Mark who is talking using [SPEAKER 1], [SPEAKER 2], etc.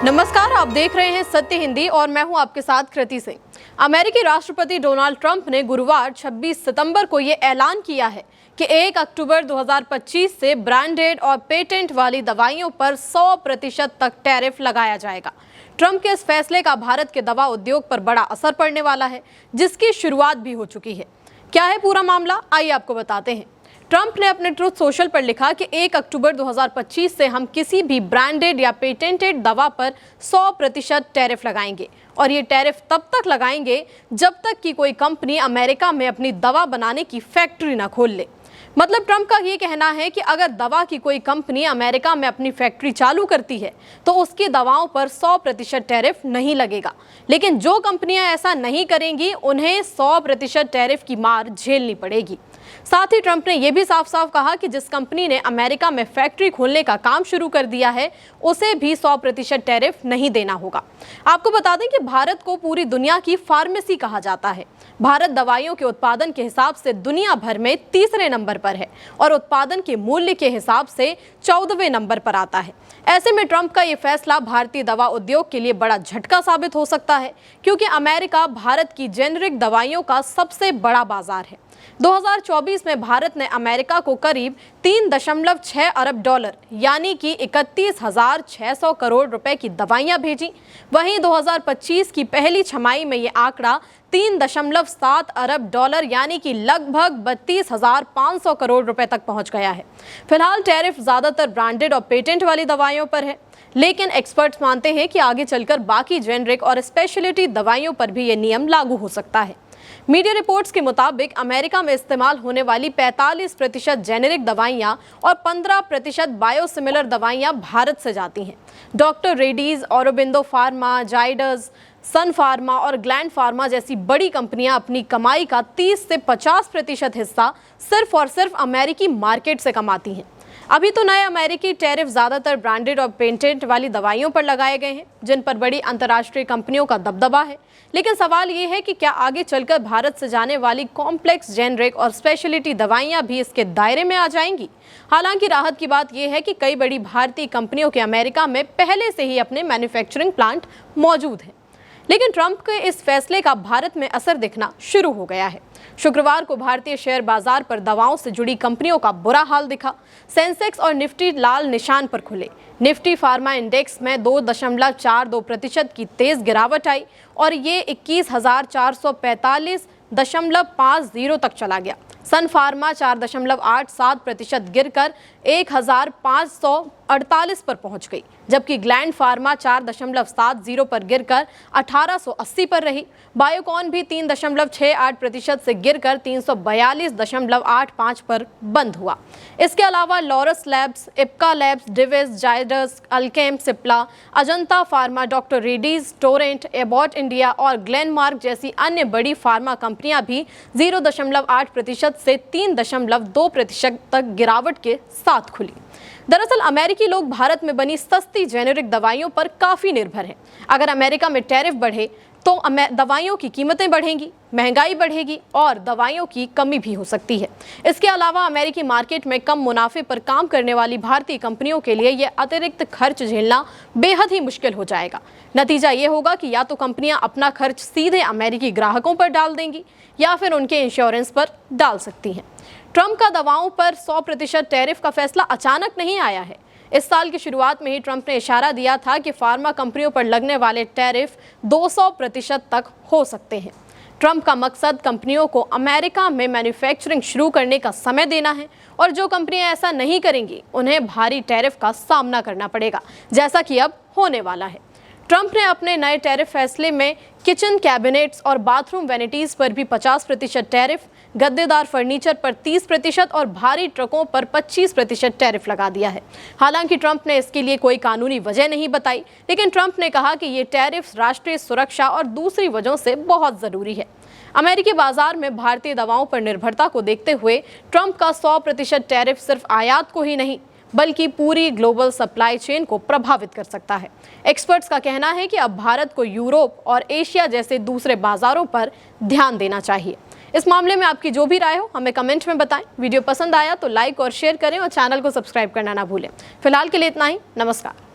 [SPEAKER 1] नमस्कार, आप देख रहे हैं सत्य हिंदी और मैं हूं आपके साथ कृति सिंह। अमेरिकी राष्ट्रपति डोनाल्ड ट्रंप ने गुरुवार 26 सितंबर को ये ऐलान किया है कि 1 अक्टूबर 2025 से ब्रांडेड और पेटेंट वाली दवाइयों पर 100% तक टैरिफ लगाया जाएगा। ट्रंप के इस फैसले का भारत के दवा उद्योग पर बड़ा असर पड़ने वाला है, जिसकी शुरुआत भी हो चुकी है। क्या है पूरा मामला, आइए आपको बताते हैं। ट्रंप ने अपने ट्रूथ सोशल पर लिखा कि 1 अक्टूबर 2025 से हम किसी भी ब्रांडेड या पेटेंटेड दवा पर 100% टैरिफ लगाएंगे और ये टैरिफ तब तक लगाएंगे जब तक कि कोई कंपनी अमेरिका में अपनी दवा बनाने की फैक्ट्री ना खोल ले। मतलब ट्रंप का ये कहना है कि अगर दवा की कोई कंपनी अमेरिका में अपनी फैक्ट्री चालू करती है तो उसकी दवाओं पर 100% टैरिफ नहीं लगेगा, लेकिन जो कंपनियां ऐसा नहीं करेंगी उन्हें 100% टैरिफ की मार झेलनी पड़ेगी। साथ ही ट्रंप ने यह भी साफ साफ कहा कि जिस कंपनी ने अमेरिका में फैक्ट्री खोलने का काम शुरू कर दिया है उसे भी 100% टैरिफ नहीं देना होगा। आपको बता दें कि भारत को पूरी दुनिया की फार्मेसी कहा जाता है। भारत दवाइयों के उत्पादन के हिसाब से दुनिया भर में तीसरे नंबर पर है और उत्पादन के मूल्य के हिसाब से 14वें नंबर पर आता है। ऐसे में ट्रंप का ये फैसला भारतीय दवा उद्योग के लिए बड़ा झटका साबित हो सकता है, क्योंकि अमेरिका भारत की जेनेरिक दवाइयों का सबसे बड़ा बाजार है। 2024 में भारत ने अमेरिका को करीब 3.6 अरब डॉलर यानी कि 31,600 करोड़ रुपए की दवाइयां भेजी। वहीं 2025 की पहली छमाही में ये आंकड़ा 3.7 अरब डॉलर यानी कि लगभग 32,500 करोड़ रुपए तक पहुंच गया है। फिलहाल टैरिफ ज्यादातर ब्रांडेड और पेटेंट वाली दवाइयों पर है, लेकिन एक्सपर्ट्स मानते हैं कि आगे चलकर बाकी जेनेरिक और स्पेशलिटी दवाइयों पर भी ये नियम लागू हो सकता है। मीडिया रिपोर्ट्स के मुताबिक अमेरिका में इस्तेमाल होने वाली 45% जेनेरिक दवाइयां और 15% बायोसिमिलर दवाइयां भारत से जाती हैं। डॉक्टर रेड्डीज, ऑरोबिंदो फार्मा, जाइडस, सन फार्मा और ग्लैंड फार्मा जैसी बड़ी कंपनियां अपनी कमाई का 30 से 50% हिस्सा सिर्फ और सिर्फ अमेरिकी मार्केट से कमाती हैं। अभी तो नए अमेरिकी टैरिफ ज़्यादातर ब्रांडेड और पेटेंट वाली दवाइयों पर लगाए गए हैं, जिन पर बड़ी अंतर्राष्ट्रीय कंपनियों का दबदबा है। लेकिन सवाल ये है कि क्या आगे चलकर भारत से जाने वाली कॉम्प्लेक्स जेनेरिक और स्पेशलिटी दवाइयां भी इसके दायरे में आ जाएंगी। हालांकि राहत की बात यह है कि कई बड़ी भारतीय कंपनियों के अमेरिका में पहले से ही अपने मैन्युफैक्चरिंग प्लांट मौजूद हैं। लेकिन ट्रंप के इस फैसले का भारत में असर दिखना शुरू हो गया है। शुक्रवार को भारतीय शेयर बाजार पर दवाओं से जुड़ी कंपनियों का बुरा हाल दिखा। सेंसेक्स और निफ्टी लाल निशान पर खुले। निफ्टी फार्मा इंडेक्स में 2.42% की तेज गिरावट आई और ये 21,445.50 तक चला गया। सन फार्मा 4.87% गिरकर 1,548 पर पहुंच गई, जबकि ग्लैंड फार्मा 4.70 पर गिरकर 1,880 पर रही। बायोकॉन भी 3.68% से गिरकर 342.85 पर बंद हुआ। इसके अलावा Laurus Labs, Ipca Labs, Divi's, Zydus, Alkem, Cipla, Ajanta Pharma, doctor Reddy's, Torrent, Abbott India और ग्लेनमार्क जैसी अन्य बड़ी फार्मा कंपनियां भी 0.8% से 3.2% तक गिरावट के साथ खुली। दरअसल अमेरिकी लोग भारत में बनी सस्ती जेनेरिक दवाइयों पर काफी निर्भर हैं। अगर अमेरिका में टैरिफ बढ़े तो दवाइयों की कीमतें बढ़ेंगी, महंगाई बढ़ेगी और दवाइयों की कमी भी हो सकती है। इसके अलावा अमेरिकी मार्केट में कम मुनाफे पर काम करने वाली भारतीय कंपनियों के लिए यह अतिरिक्त खर्च झेलना बेहद ही मुश्किल हो जाएगा। नतीजा ये होगा कि या तो कंपनियां अपना खर्च सीधे अमेरिकी ग्राहकों पर डाल देंगी या फिर उनके इंश्योरेंस पर डाल सकती हैं। ट्रंप का दवाओं पर 100% टैरिफ का फैसला अचानक नहीं आया है। इस साल की शुरुआत में ही ट्रंप ने इशारा दिया था कि फार्मा कंपनियों पर लगने वाले टैरिफ 200% तक हो सकते हैं। ट्रंप का मकसद कंपनियों को अमेरिका में मैन्युफैक्चरिंग शुरू करने का समय देना है और जो कंपनियां ऐसा नहीं करेंगी उन्हें भारी टैरिफ का सामना करना पड़ेगा, जैसा कि अब होने वाला है। ट्रंप ने अपने नए टैरिफ फैसले में किचन कैबिनेट्स और बाथरूम वैनिटीज पर भी 50% टैरिफ, गद्देदार फर्नीचर पर 30% और भारी ट्रकों पर 25% टैरिफ लगा दिया है। हालांकि ट्रंप ने इसके लिए कोई कानूनी वजह नहीं बताई, लेकिन ट्रंप ने कहा कि ये टैरिफ राष्ट्रीय सुरक्षा और दूसरी वजहों से बहुत ज़रूरी है। अमेरिकी बाजार में भारतीय दवाओं पर निर्भरता को देखते हुए ट्रंप का 100% टैरिफ सिर्फ आयात को ही नहीं बल्कि पूरी ग्लोबल सप्लाई चेन को प्रभावित कर सकता है। एक्सपर्ट्स का कहना है कि अब भारत को यूरोप और एशिया जैसे दूसरे बाजारों पर ध्यान देना चाहिए। इस मामले में आपकी जो भी राय हो हमें कमेंट में बताएं। वीडियो पसंद आया तो लाइक और शेयर करें और चैनल को सब्सक्राइब करना ना भूलें। फिलहाल के लिए इतना ही। नमस्कार।